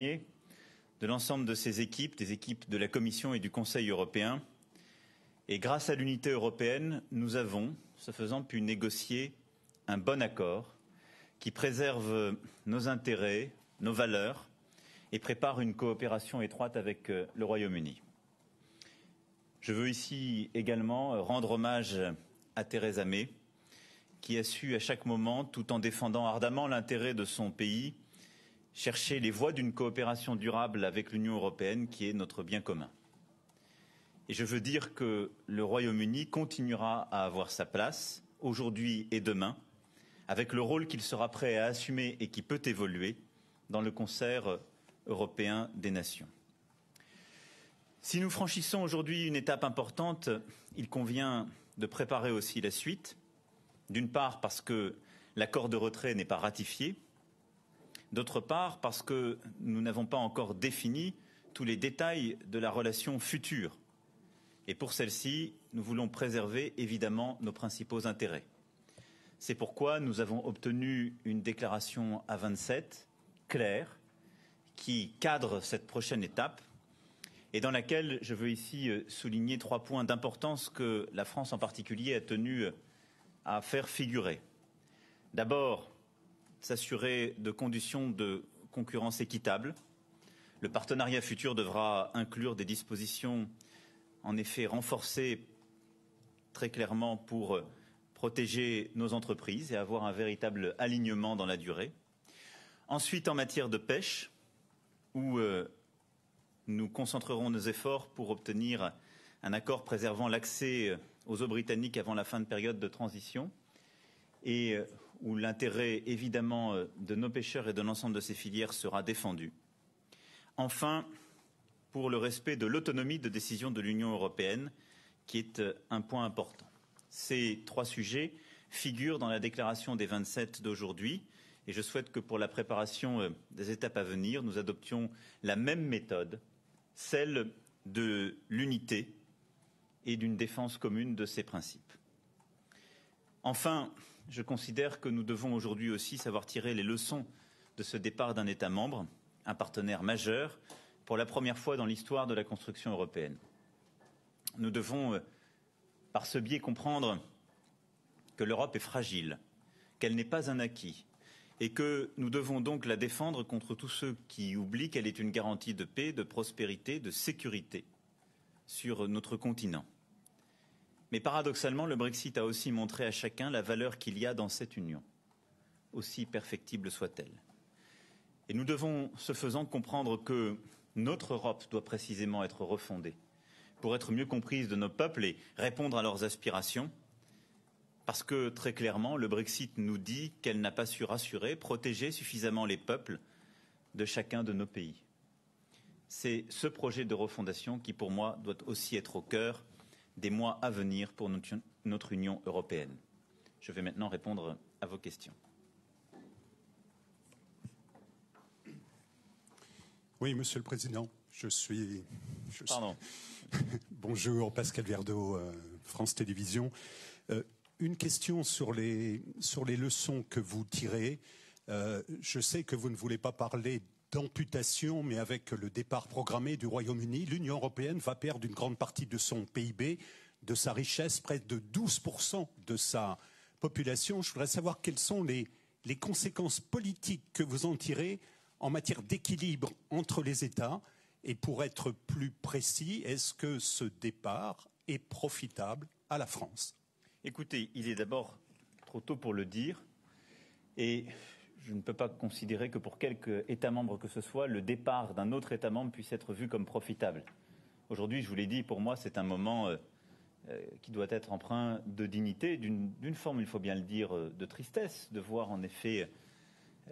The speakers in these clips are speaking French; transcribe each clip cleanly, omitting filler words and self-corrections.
de l'ensemble de ces équipes, des équipes de la Commission et du Conseil européen. Et grâce à l'unité européenne, nous avons, ce faisant, pu négocier un bon accord qui préserve nos intérêts, nos valeurs et prépare une coopération étroite avec le Royaume-Uni. Je veux ici également rendre hommage à Theresa May, qui a su à chaque moment, tout en défendant ardemment l'intérêt de son pays, chercher les voies d'une coopération durable avec l'Union européenne qui est notre bien commun. Et je veux dire que le Royaume-Uni continuera à avoir sa place, aujourd'hui et demain, avec le rôle qu'il sera prêt à assumer et qui peut évoluer dans le concert européen des nations. Si nous franchissons aujourd'hui une étape importante, il convient de préparer aussi la suite, d'une part parce que l'accord de retrait n'est pas ratifié, d'autre part parce que nous n'avons pas encore défini tous les détails de la relation future. Et pour celle-ci, nous voulons préserver évidemment nos principaux intérêts. C'est pourquoi nous avons obtenu une déclaration à 27, claire, qui cadre cette prochaine étape et dans laquelle je veux ici souligner 3 points d'importance que la France en particulier a tenu à faire figurer. D'abord, s'assurer de conditions de concurrence équitables. Le partenariat futur devra inclure des dispositions en effet renforcées très clairement pour protéger nos entreprises et avoir un véritable alignement dans la durée. Ensuite, en matière de pêche, où nous concentrerons nos efforts pour obtenir un accord préservant l'accès aux eaux britanniques avant la fin de période de transition et où l'intérêt évidemment de nos pêcheurs et de l'ensemble de ces filières sera défendu. Enfin, pour le respect de l'autonomie de décision de l'Union européenne, qui est un point important. Ces 3 sujets figurent dans la déclaration des 27 d'aujourd'hui et je souhaite que pour la préparation des étapes à venir, nous adoptions la même méthode, celle de l'unité et d'une défense commune de ces principes. Enfin, je considère que nous devons aujourd'hui aussi savoir tirer les leçons de ce départ d'un État membre, un partenaire majeur, pour la première fois dans l'histoire de la construction européenne. Nous devons, par ce biais, comprendre que l'Europe est fragile, qu'elle n'est pas un acquis, et que nous devons donc la défendre contre tous ceux qui oublient qu'elle est une garantie de paix, de prospérité, de sécurité sur notre continent. Mais paradoxalement, le Brexit a aussi montré à chacun la valeur qu'il y a dans cette union, aussi perfectible soit-elle. Et nous devons, ce faisant, comprendre que notre Europe doit précisément être refondée pour être mieux comprise de nos peuples et répondre à leurs aspirations, parce que, très clairement, le Brexit nous dit qu'elle n'a pas su rassurer, protéger suffisamment les peuples de chacun de nos pays. C'est ce projet de refondation qui, pour moi, doit aussi être au cœur des mois à venir pour notre Union européenne. Je vais maintenant répondre à vos questions. Oui, Monsieur le Président, je suis... Pardon. Bonjour, Pascal Verdeau, France Télévisions. Une question sur les leçons que vous tirez. Je sais que vous ne voulez pas parler d'amputation, mais avec le départ programmé du Royaume-Uni, l'Union européenne va perdre une grande partie de son PIB, de sa richesse, près de 12% de sa population. Je voudrais savoir quelles sont les conséquences politiques que vous en tirez en matière d'équilibre entre les États. Et pour être plus précis, est-ce que ce départ est profitable à la France ? Écoutez, il est d'abord trop tôt pour le dire et je ne peux pas considérer que pour quelque État membre que ce soit, le départ d'un autre État membre puisse être vu comme profitable. Aujourd'hui, je vous l'ai dit, pour moi, c'est un moment qui doit être empreint de dignité, d'une forme, il faut bien le dire, de tristesse, de voir en effet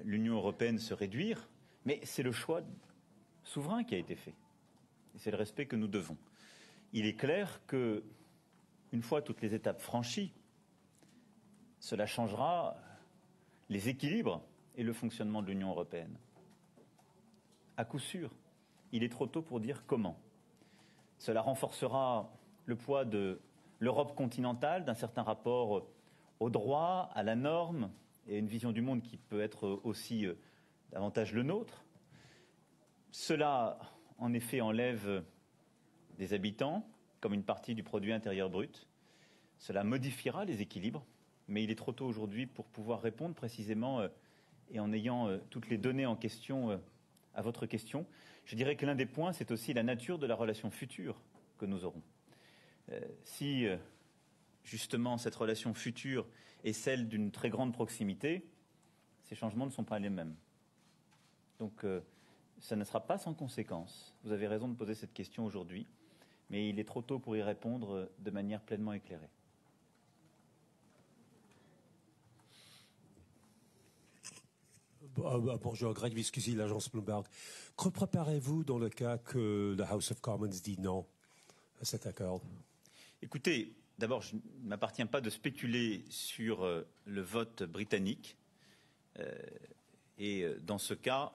l'Union européenne se réduire, mais c'est le choix souverain qui a été fait. Et c'est le respect que nous devons. Il est clair que, une fois toutes les étapes franchies, cela changera les équilibres et le fonctionnement de l'Union européenne. À coup sûr, il est trop tôt pour dire comment. Cela renforcera le poids de l'Europe continentale, d'un certain rapport au droit, à la norme et à une vision du monde qui peut être aussi davantage le nôtre. Cela, en effet, enlève des habitants, comme une partie du produit intérieur brut. Cela modifiera les équilibres, mais il est trop tôt aujourd'hui pour pouvoir répondre précisément et en ayant toutes les données en question à votre question. Je dirais que l'un des points, c'est aussi la nature de la relation future que nous aurons. Si justement cette relation future est celle d'une très grande proximité, ces changements ne sont pas les mêmes. Donc ça ne sera pas sans conséquence. Vous avez raison de poser cette question aujourd'hui, mais il est trop tôt pour y répondre de manière pleinement éclairée. Bonjour, Greg Viscusi, l'agence Bloomberg. Que préparez-vous dans le cas que la House of Commons dit non à cet accord? Écoutez, d'abord, je ne m'appartient pas de spéculer sur le vote britannique. Et dans ce cas,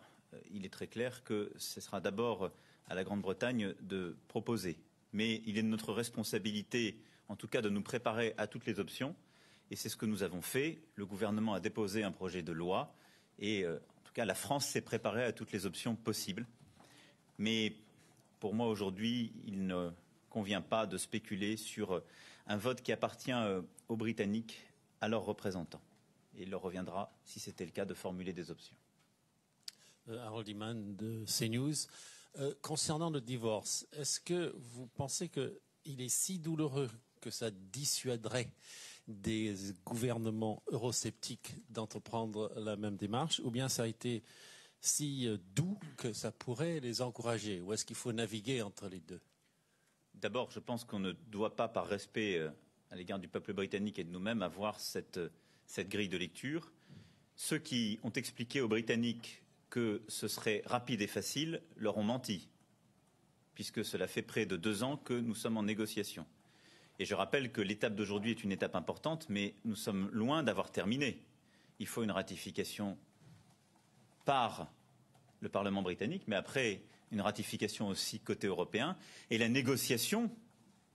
il est très clair que ce sera d'abord à la Grande-Bretagne de proposer. Mais il est de notre responsabilité, en tout cas, de nous préparer à toutes les options. Et c'est ce que nous avons fait. Le gouvernement a déposé un projet de loi. Et en tout cas, la France s'est préparée à toutes les options possibles. Mais pour moi, aujourd'hui, il ne convient pas de spéculer sur un vote qui appartient aux Britanniques, à leurs représentants. Et il leur reviendra, si c'était le cas, de formuler des options. Harold Iman de CNews. Concernant le divorce, est-ce que vous pensez qu'il est si douloureux que ça dissuaderait des gouvernements eurosceptiques d'entreprendre la même démarche, ou bien ça a été si doux que ça pourrait les encourager, ou est-ce qu'il faut naviguer entre les deux? D'abord, je pense qu'on ne doit pas, par respect à l'égard du peuple britannique et de nous-mêmes, avoir cette grille de lecture. Ceux qui ont expliqué aux Britanniques que ce serait rapide et facile leur ont menti, puisque cela fait près de 2 ans que nous sommes en négociation. Et je rappelle que l'étape d'aujourd'hui est une étape importante, mais nous sommes loin d'avoir terminé. Il faut une ratification par le Parlement britannique, mais après une ratification aussi côté européen, et la négociation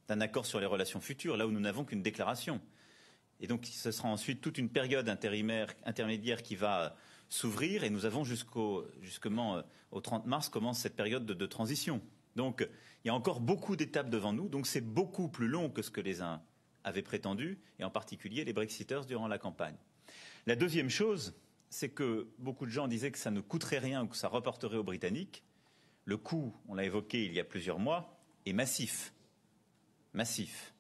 d'un accord sur les relations futures, là où nous n'avons qu'une déclaration. Et donc ce sera ensuite toute une période intermédiaire qui va s'ouvrir, et nous avons justement au 30 mars commence cette période de transition. Donc il y a encore beaucoup d'étapes devant nous, donc c'est beaucoup plus long que ce que les uns avaient prétendu, et en particulier les Brexiters durant la campagne. La deuxième chose, c'est que beaucoup de gens disaient que ça ne coûterait rien ou que ça reporterait aux Britanniques. Le coût, on l'a évoqué il y a plusieurs mois, est massif. Massif.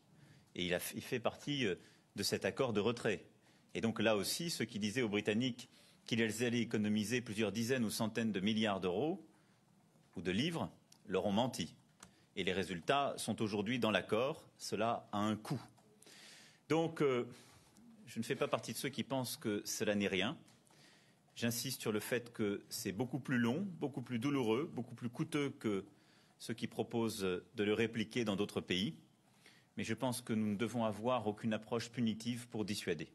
Et il fait partie de cet accord de retrait. Et donc là aussi, ceux qui disaient aux Britanniques qu'ils allaient économiser plusieurs dizaines ou centaines de milliards d'euros ou de livres leur ont menti. Et les résultats sont aujourd'hui dans l'accord. Cela a un coût. Donc, je ne fais pas partie de ceux qui pensent que cela n'est rien. J'insiste sur le fait que c'est beaucoup plus long, beaucoup plus douloureux, beaucoup plus coûteux que ceux qui proposent de le répliquer dans d'autres pays. Mais je pense que nous ne devons avoir aucune approche punitive pour dissuader.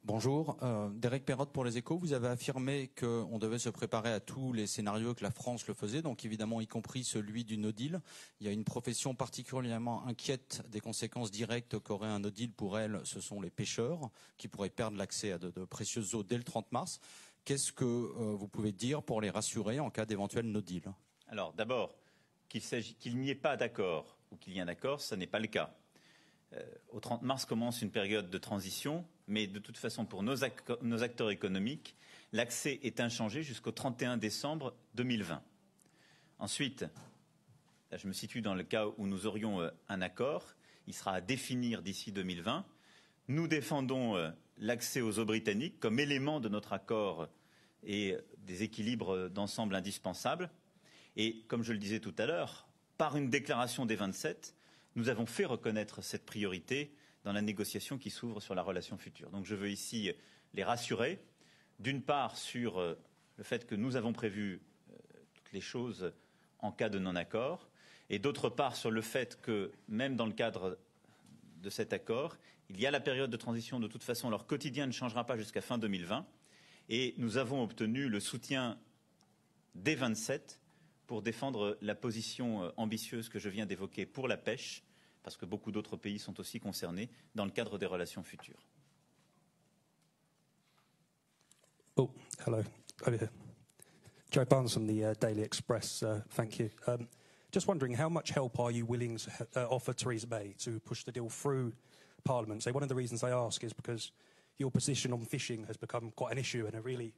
Bonjour, Derek Perrotte pour Les Échos. Vous avez affirmé qu'on devait se préparer à tous les scénarios que la France le faisait, donc évidemment y compris celui du no deal. Il y a une profession particulièrement inquiète des conséquences directes qu'aurait un no deal pour elle, ce sont les pêcheurs qui pourraient perdre l'accès à de précieuses eaux dès le 30 mars. Qu'est-ce que vous pouvez dire pour les rassurer en cas d'éventuel no deal? Alors d'abord, qu'il n'y ait pas d'accord ou qu'il y ait un accord, ce n'est pas le cas. Au 30 mars commence une période de transition, mais de toute façon pour nos acteurs économiques, l'accès est inchangé jusqu'au 31 décembre 2020. Ensuite, là je me situe dans le cas où nous aurions un accord, il sera à définir d'ici 2020. Nous défendons l'accès aux eaux britanniques comme élément de notre accord et des équilibres d'ensemble indispensables. Et comme je le disais tout à l'heure, par une déclaration des 27, nous avons fait reconnaître cette priorité dans la négociation qui s'ouvre sur la relation future. Donc je veux ici les rassurer, d'une part sur le fait que nous avons prévu toutes les choses en cas de non-accord, et d'autre part sur le fait que même dans le cadre de cet accord, il y a la période de transition. De toute façon, leur quotidien ne changera pas jusqu'à fin 2020, et nous avons obtenu le soutien des 27 pour défendre la position ambitieuse que je viens d'évoquer pour la pêche, parce que beaucoup d'autres pays sont aussi concernés dans le cadre des relations futures. Oh, hello. Over here. Joe Barnes from the Daily Express. Thank you. Just wondering, how much help are you willing to offer Theresa May to push the deal through Parliament? So one of the reasons I ask is because your position on fishing has become quite an issue, and a really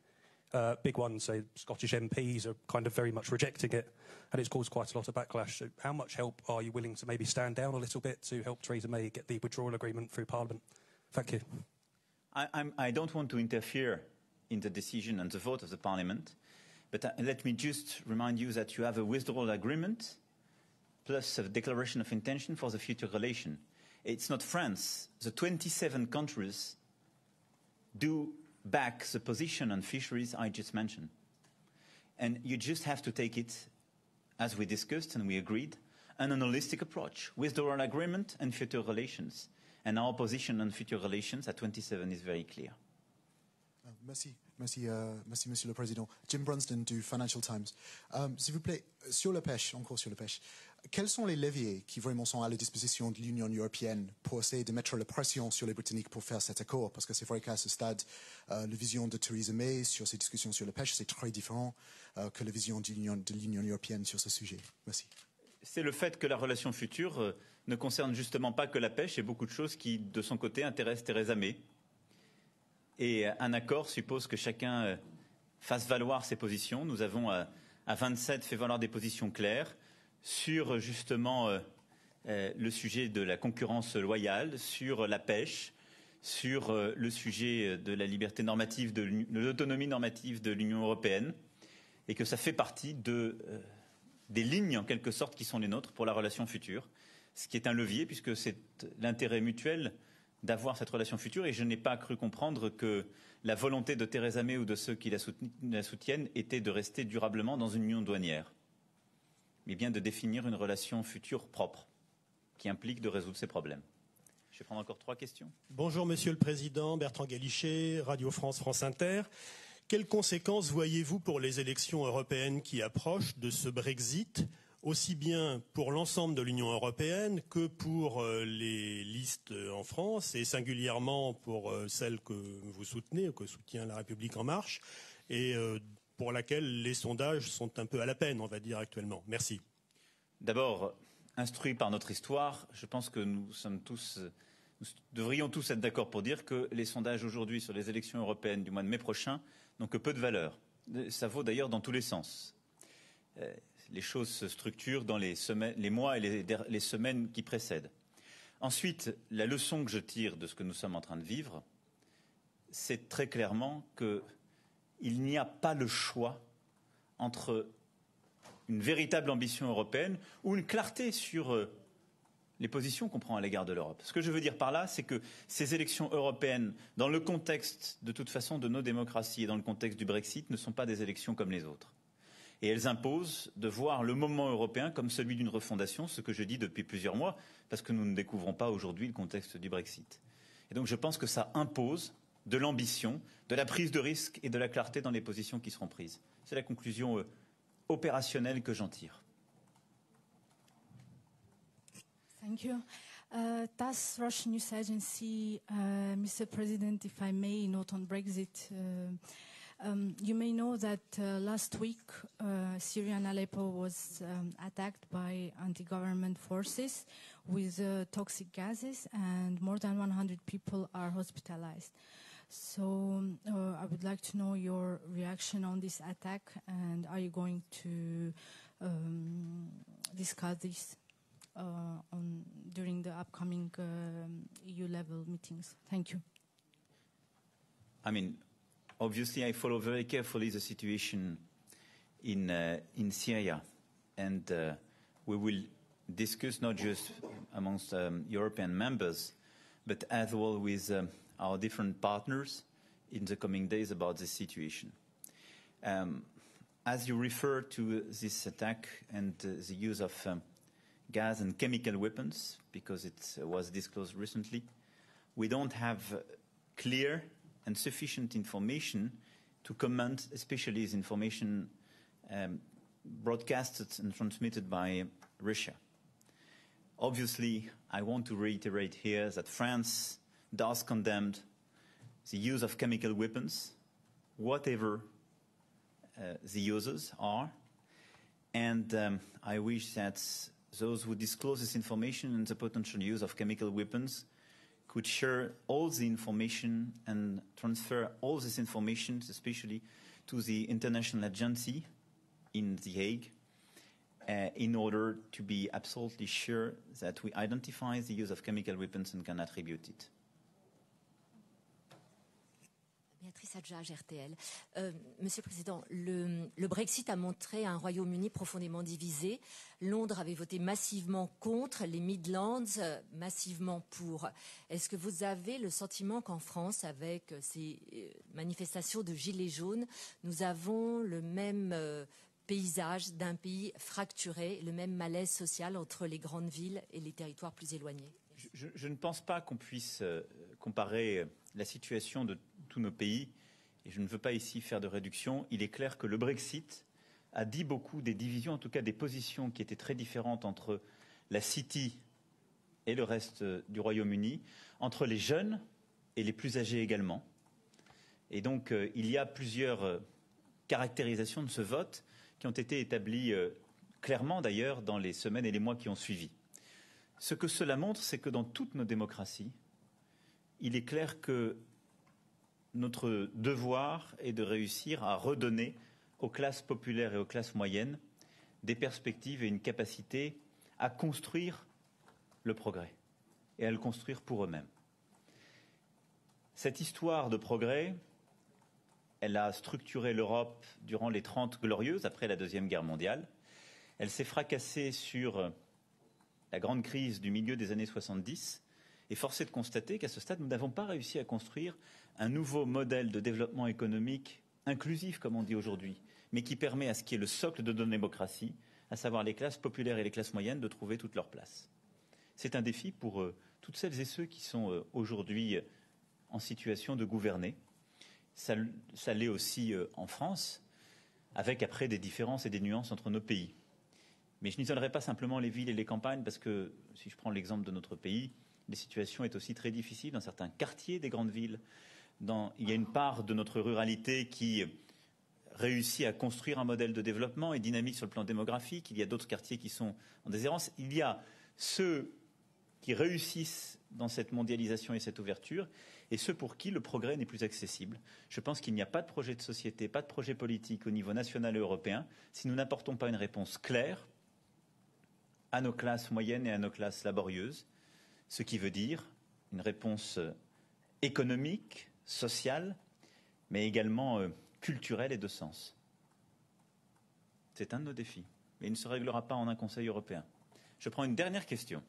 big one. So Scottish MPs are kind of very much rejecting it, and it's caused quite a lot of backlash. So how much help are you willing to maybe stand down a little bit to help Theresa May get the withdrawal agreement through Parliament? Thank you. I don't want to interfere in the decision and the vote of the Parliament, but let me just remind you that you have a withdrawal agreement plus a declaration of intention for the future relation. It's not France. The 27 countries do back the position on fisheries I just mentioned. And you just have to take it, as we discussed and we agreed, an holistic approach, withdrawal agreement and future relations. And our position on future relations at 27 is very clear. Merci, Monsieur le Président. Jim Brunsden du Financial Times. S'il vous plaît, sur la pêche, encore sur la pêche, quels sont les leviers qui vraiment sont à la disposition de l'Union européenne pour essayer de mettre la pression sur les Britanniques pour faire cet accord? Parce que c'est vrai qu'à ce stade, la vision de Theresa May sur ces discussions sur la pêche, c'est très différent que la vision de l'Union européenne sur ce sujet. Merci. C'est le fait que la relation future ne concerne justement pas que la pêche et beaucoup de choses qui, de son côté, intéressent Theresa May. Et un accord suppose que chacun fasse valoir ses positions. Nous avons à 27 fait valoir des positions claires sur justement le sujet de la concurrence loyale, sur la pêche, sur le sujet de la liberté normative, de l'autonomie normative de l'Union européenne, et que ça fait partie des lignes en quelque sorte qui sont les nôtres pour la relation future, ce qui est un levier puisque c'est l'intérêt mutuel d'avoir cette relation future, et je n'ai pas cru comprendre que la volonté de Theresa May ou de ceux qui la soutiennent était de rester durablement dans une union douanière, mais bien de définir une relation future propre qui implique de résoudre ces problèmes. Je vais prendre encore 3 questions. Bonjour Monsieur le Président, Bertrand Galichet, Radio France, France Inter. Quelles conséquences voyez-vous pour les élections européennes qui approchent de ce Brexit, aussi bien pour l'ensemble de l'Union européenne que pour les listes en France et singulièrement pour celle que vous soutenez, que soutient La République En Marche, et pour laquelle les sondages sont un peu à la peine, on va dire, actuellement. Merci. D'abord, instruits par notre histoire, je pense que nous devrions tous être d'accord pour dire que les sondages aujourd'hui sur les élections européennes du mois de mai prochain n'ont que peu de valeur. Ça vaut d'ailleurs dans tous les sens. Les choses se structurent dans les mois et les semaines qui précèdent. Ensuite, la leçon que je tire de ce que nous sommes en train de vivre, c'est très clairement qu'il n'y a pas le choix entre une véritable ambition européenne ou une clarté sur les positions qu'on prend à l'égard de l'Europe. Ce que je veux dire par là, c'est que ces élections européennes, dans le contexte de toute façon de nos démocraties et dans le contexte du Brexit, ne sont pas des élections comme les autres. Et elles imposent de voir le moment européen comme celui d'une refondation, ce que je dis depuis plusieurs mois, parce que nous ne découvrons pas aujourd'hui le contexte du Brexit. Et donc je pense que ça impose de l'ambition, de la prise de risque et de la clarté dans les positions qui seront prises. C'est la conclusion opérationnelle que j'en tire. Thank you. TASS, Russian news agency, Mr. President, if I may, note on Brexit. You may know that last week Syria and Aleppo was attacked by anti-government forces with toxic gases, and more than 100 people are hospitalized. So I would like to know your reaction on this attack, and are you going to discuss this during the upcoming EU-level meetings? Thank you. I mean, obviously, I follow very carefully the situation in Syria, and we will discuss not just amongst European members, but as well with our different partners in the coming days about this situation. As you refer to this attack and the use of gas and chemical weapons, because it was disclosed recently, we don't have clear and sufficient information to comment, especially as information broadcasted and transmitted by Russia. Obviously, I want to reiterate here that France does condemn the use of chemical weapons, whatever the users are. And I wish that those who disclose this information and the potential use of chemical weapons could share all the information and transfer all this information, especially to the international agency in The Hague, in order to be absolutely sure that we identify the use of chemical weapons and can attribute it. Béatrice Adjage, RTL. Monsieur le Président, le Brexit a montré un Royaume-Uni profondément divisé. Londres avait voté massivement contre, les Midlands massivement pour. Est-ce que vous avez le sentiment qu'en France, avec ces manifestations de gilets jaunes, nous avons le même paysage d'un pays fracturé, le même malaise social entre les grandes villes et les territoires plus éloignés? Je ne pense pas qu'on puisse comparer la situation de tous nos pays, et je ne veux pas ici faire de réduction. Il est clair que le Brexit a dit beaucoup des divisions, en tout cas des positions qui étaient très différentes entre la City et le reste du Royaume-Uni, entre les jeunes et les plus âgés également. Et donc il y a plusieurs caractérisations de ce vote qui ont été établies clairement d'ailleurs dans les semaines et les mois qui ont suivi. Ce que cela montre, c'est que dans toutes nos démocraties, il est clair que notre devoir est de réussir à redonner aux classes populaires et aux classes moyennes des perspectives et une capacité à construire le progrès et à le construire pour eux-mêmes. Cette histoire de progrès, elle a structuré l'Europe durant les 30 glorieuses après la Deuxième Guerre mondiale. Elle s'est fracassée sur la grande crise du milieu des années 70. Et force est de constater qu'à ce stade, nous n'avons pas réussi à construire un nouveau modèle de développement économique inclusif, comme on dit aujourd'hui, mais qui permet à ce qui est le socle de notre démocratie, à savoir les classes populaires et les classes moyennes, de trouver toute leur place. C'est un défi pour toutes celles et ceux qui sont aujourd'hui en situation de gouverner. Ça l'est aussi en France, avec après des différences et des nuances entre nos pays. Mais je n'isolerai pas simplement les villes et les campagnes, parce que si je prends l'exemple de notre pays, la situation est aussi très difficile dans certains quartiers des grandes villes. Il y a une part de notre ruralité qui réussit à construire un modèle de développement et dynamique sur le plan démographique. Il y a d'autres quartiers qui sont en déshérence. Il y a ceux qui réussissent dans cette mondialisation et cette ouverture et ceux pour qui le progrès n'est plus accessible. Je pense qu'il n'y a pas de projet de société, pas de projet politique au niveau national et européen si nous n'apportons pas une réponse claire à nos classes moyennes et à nos classes laborieuses. Ce qui veut dire une réponse économique, sociale, mais également culturelle et de sens. C'est un de nos défis, mais il ne se réglera pas en un Conseil européen. Je prends une dernière question.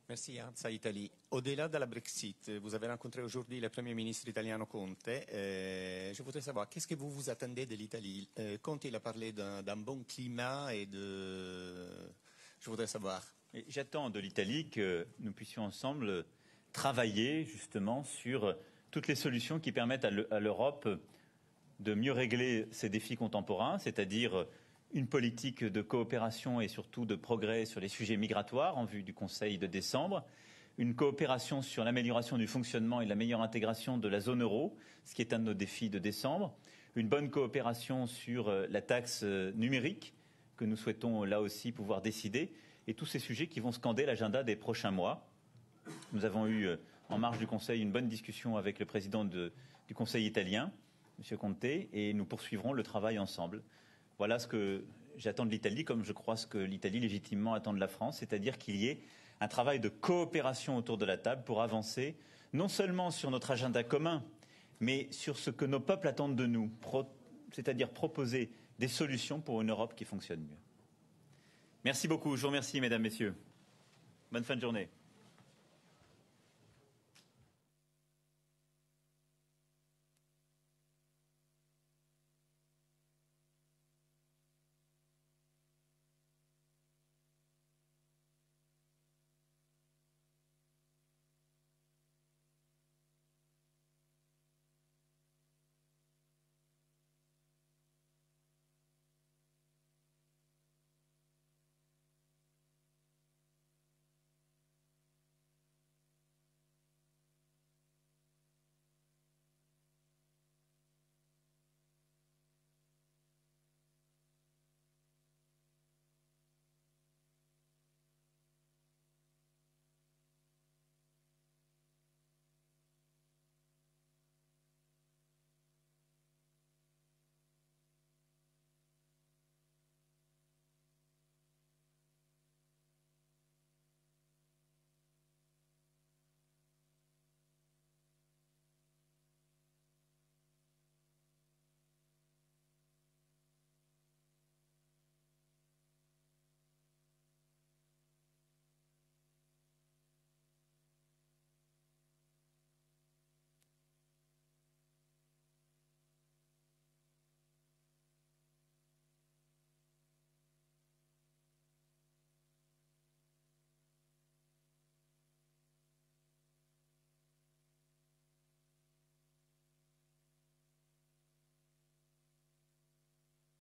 Merci, Anza Italie. Au-delà de la Brexit, vous avez rencontré aujourd'hui le Premier ministre italiano Conte. Je voudrais savoir, qu'est-ce que vous vous attendez de l'Italie? Conte, il a parlé d'un bon climat et de... Je voudrais savoir. J'attends de l'Italie que nous puissions ensemble travailler justement sur toutes les solutions qui permettent à l'Europe de mieux régler ses défis contemporains, c'est-à-dire une politique de coopération et surtout de progrès sur les sujets migratoires en vue du Conseil de décembre, une coopération sur l'amélioration du fonctionnement et la meilleure intégration de la zone euro, ce qui est un de nos défis de décembre, une bonne coopération sur la taxe numérique, que nous souhaitons là aussi pouvoir décider, et tous ces sujets qui vont scander l'agenda des prochains mois. Nous avons eu, en marge du Conseil, une bonne discussion avec le président du Conseil italien, M. Conte, et nous poursuivrons le travail ensemble. Voilà ce que j'attends de l'Italie, comme je crois ce que l'Italie légitimement attend de la France, c'est-à-dire qu'il y ait un travail de coopération autour de la table pour avancer, non seulement sur notre agenda commun, mais sur ce que nos peuples attendent de nous, c'est-à-dire proposer des solutions pour une Europe qui fonctionne mieux. Merci beaucoup. Je vous remercie, mesdames, messieurs. Bonne fin de journée.